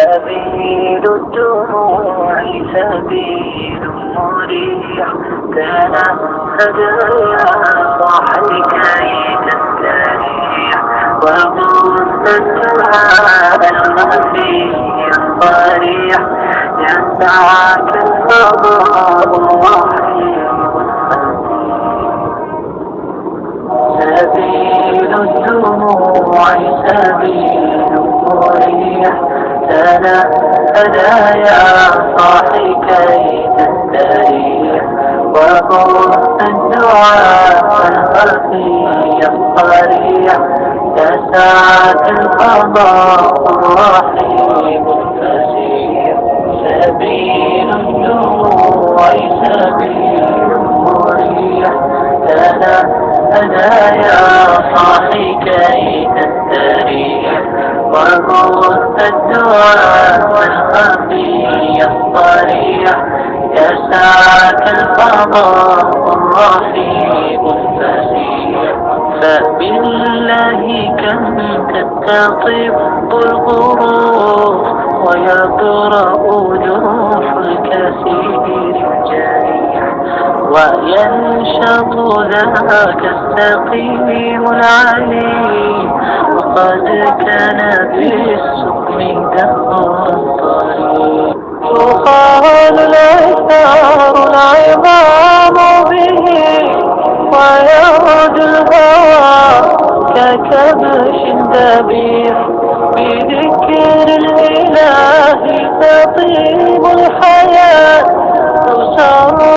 سبيل الدموع سبيل مريح، تنهد يا صاحبي كي تستريح، وبث الدعاء الخفي الصريح، يسعك الفضاء الرحيم سبيل الدموع سبيل مريح، تنهد يا صاحي كي تستريح، وبث الدعاء الخفي الصريح، يسعك القضاء الرحيم الفسيح. سبيل الدموع سبيل مريح، تنهد يا صاحي كي تستريح، وبث الدعاء الخفي الصريح، يسعك الفضاء الرحيم الفسيح. فبالله كم تستطيب الغروب، ويبرأ جرح الكثير الجريح، وينشط ذاك السقيم العليم، وقد كان بالسقم دهر طريق. يقال العثار العظام به، ويعود الهوى ككبش ذبيح، بذكر الإله تطيب الحياة.